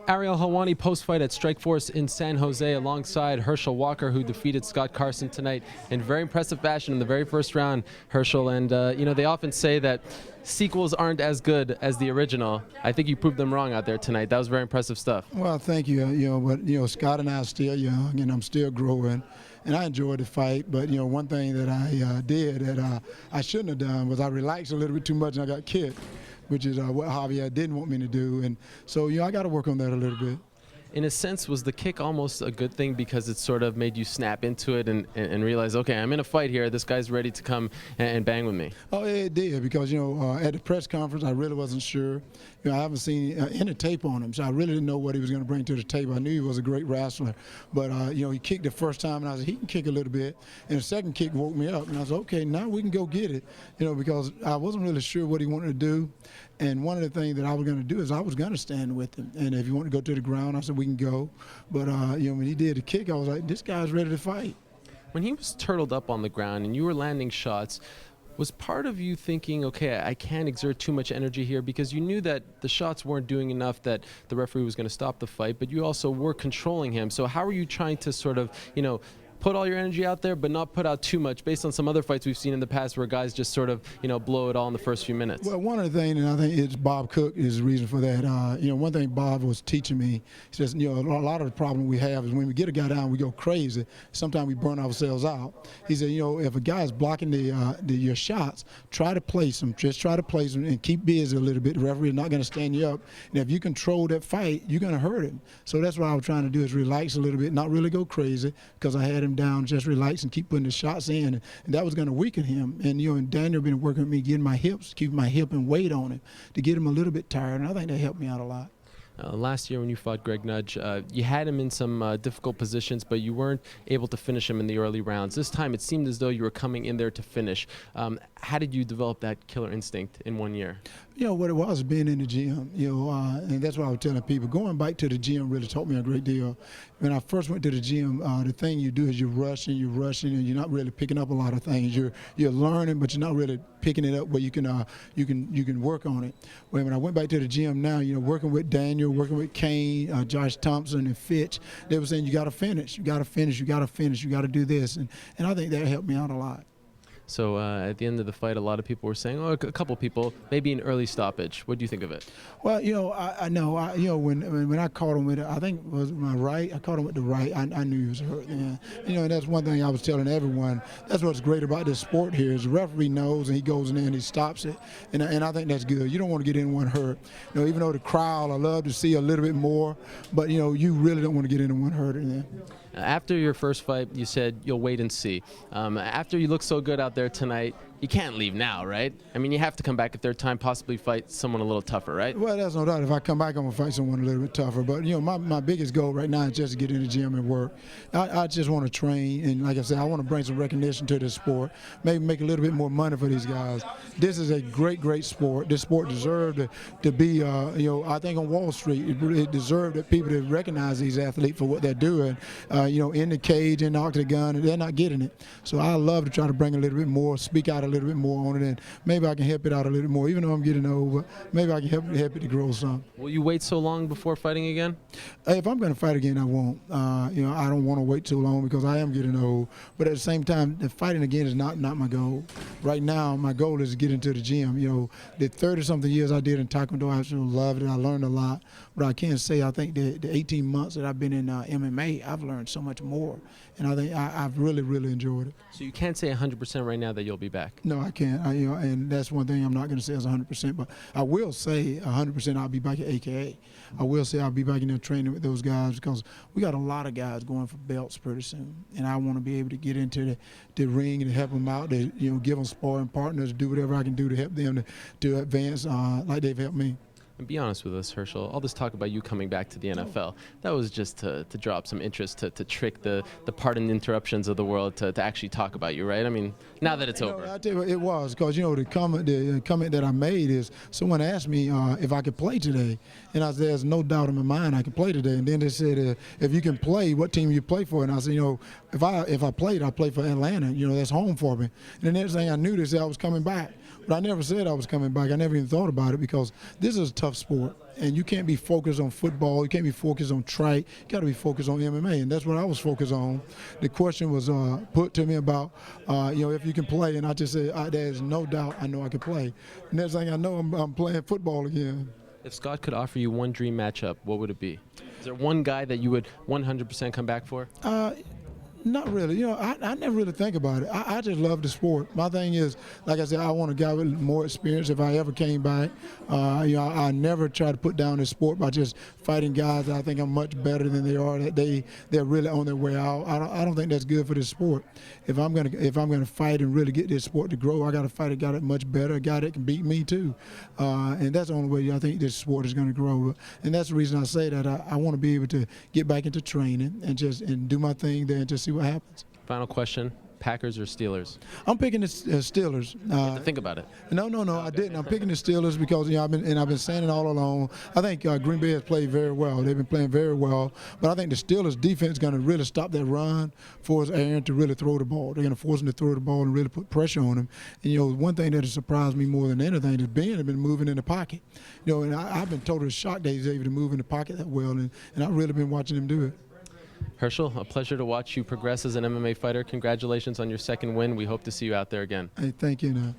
Ariel Helwani post-fight at Strikeforce in San Jose alongside Herschel Walker, who defeated Scott Carson tonight in very impressive fashion in the very first round, Herschel. And, they often say that sequels aren't as good as the original. I think you proved them wrong out there tonight. That was very impressive stuff. Well, thank you. But Scott and I are still young, and I'm still growing. And I enjoyed the fight, but one thing that I did that I shouldn't have done was I relaxed a little bit too much and I got kicked, which is what Javier didn't want me to do. And so I got to work on that a little bit. In a sense, was the kick almost a good thing because it sort of made you snap into it and realize, okay, I'm in a fight here. This guy's ready to come and bang with me? Oh, yeah, it did because, at the press conference, I really wasn't sure. I haven't seen any tape on him, so I really didn't know what he was going to bring to the table. I knew he was a great wrestler, but, he kicked the first time, and I said, he can kick a little bit. And the second kick woke me up, and I said, okay, now we can go get it, because I wasn't really sure what he wanted to do. And one of the things that I was going to do is I was going to stand with him. And if you want to go to the ground, I said, we can go. But, when he did the kick, I was like, this guy's ready to fight. When he was turtled up on the ground and you were landing shots, was part of you thinking, okay, I can't exert too much energy here, because you knew that the shots weren't doing enough that the referee was going to stop the fight, but you also were controlling him. So how are you trying to sort of, put all your energy out there, but not put out too much, based on some other fights we've seen in the past where guys just sort of, blow it all in the first few minutes? Well, one of the things, and I think it's Bob Cook is the reason for that. One thing Bob was teaching me, he says, a lot of the problem we have is when we get a guy down, we go crazy. Sometimes we burn ourselves out. He said, if a guy is blocking your shots, try to place them. Just try to place them and keep busy a little bit. The referee is not going to stand you up. And if you control that fight, you're going to hurt him. So that's what I was trying to do, is relax a little bit, not really go crazy, because I had him down, just relax and keep putting the shots in, and that was going to weaken him. And Daniel been working with me, getting my hips, keeping my hip and weight on him to get him a little bit tired, and I think that helped me out a lot. Last year when you fought Greg Nudge, you had him in some difficult positions, but you weren't able to finish him in the early rounds. This time it seemed as though you were coming in there to finish. How did you develop that killer instinct in 1 year? What it was, being in the gym, and that's what I was telling people. Going back to the gym really taught me a great deal. When I first went to the gym, the thing you do is you're rushing, and you're not really picking up a lot of things. You're learning, but you're not really picking it up where you can work on it. When I went back to the gym now, working with Daniel, working with Kane, Josh Thompson, and Fitch, they were saying, you got to finish, you got to finish, you got to finish, you got to do this, and I think that helped me out a lot. So at the end of the fight, a lot of people were saying, a couple people, maybe an early stoppage. What do you think of it? Well, I know, when I caught him with it, I think it was my right. I caught him with the right. I knew he was hurt. Yeah. And that's one thing I was telling everyone. That's what's great about this sport here is the referee knows, and he goes in there and he stops it. And I think that's good. You don't want to get anyone hurt. Even though the crowd, I love to see a little bit more, but you really don't want to get anyone hurt in there. After your first fight, you said you'll wait and see. After you look so good out there tonight, you can't leave now, right? I mean, you have to come back a third time, possibly fight someone a little tougher, right? Well, that's no doubt. If I come back, I'm going to fight someone a little bit tougher. But, my biggest goal right now is just to get in the gym and work. I just want to train, and like I said, I want to bring some recognition to this sport, maybe make a little bit more money for these guys. This is a great, great sport. This sport deserved to be, I think on Wall Street, it deserved that people to recognize these athletes for what they're doing, in the cage, in the octagon, and they're not getting it. So I love to try to bring a little bit more, speak out a little bit more on it, and maybe I can help it out a little bit more. Even though I'm getting old, but maybe I can help it to grow some. Will you wait so long before fighting again? If I'm going to fight again, I won't. I don't want to wait too long because I am getting old. But at the same time, the fighting again is not my goal. Right now, my goal is to get into the gym. The 30-something years I did in Taekwondo, I absolutely loved it. I learned a lot. But I can't say I think the 18 months that I've been in MMA, I've learned so much more. And I think I've really, really enjoyed it. So you can't say 100% right now that you'll be back? No, I can't. And that's one thing I'm not going to say is 100%. But I will say 100% I'll be back at AKA. I will say I'll be back in there training with those guys because we got a lot of guys going for belts pretty soon. And I want to be able to get into the ring and help them out, to give them sparring partners, do whatever I can do to help them to advance like they've helped me. And be honest with us, Herschel, all this talk about you coming back to the NFL, that was just to draw up some interest, to trick the pardon interruptions of the world to actually talk about you, right? I mean, now that it's over. I tell you, it was, because, the comment that I made is someone asked me if I could play today. And I said, there's no doubt in my mind I can play today. And then they said, if you can play, what team you play for? And I said, if I played, I played for Atlanta. You know, that's home for me. And the next thing I knew, they said I was coming back. But I never said I was coming back. I never even thought about it because this is a tough sport. And you can't be focused on football. You can't be focused on track. You got to be focused on MMA. And that's what I was focused on. The question was put to me about, if you can play. And I just said, there's no doubt I know I can play. Next thing I know, I'm playing football again. If Scott could offer you one dream matchup, what would it be? Is there one guy that you would 100% come back for? Not really. You know, I never really think about it. I just love the sport. My thing is, like I said, I want a guy with more experience if I ever came back. I never try to put down this sport by just fighting guys that I think I'm much better than they are, that they're really on their way out. I don't think that's good for this sport. If I'm gonna fight and really get this sport to grow, I got to fight a guy that's much better, a guy that can beat me too. And that's the only way I think this sport is going to grow. And that's the reason I say that I want to be able to get back into training and do my thing there and just see what happens. Final question, Packers or Steelers? I'm picking the Steelers. You have to think about it. No, I didn't. I'm picking the Steelers because I've been saying it all along. I think Green Bay has played very well. They've been playing very well, but I think the Steelers defense is going to really stop that run, force Aaron to really throw the ball. They're going to force him to throw the ball and really put pressure on him. And one thing that has surprised me more than anything is Ben has been moving in the pocket. And I've been totally shocked that he's able to move in the pocket that well, and I've really been watching him do it. Herschel, a pleasure to watch you progress as an MMA fighter. Congratulations on your second win. We hope to see you out there again. Hey, thank you.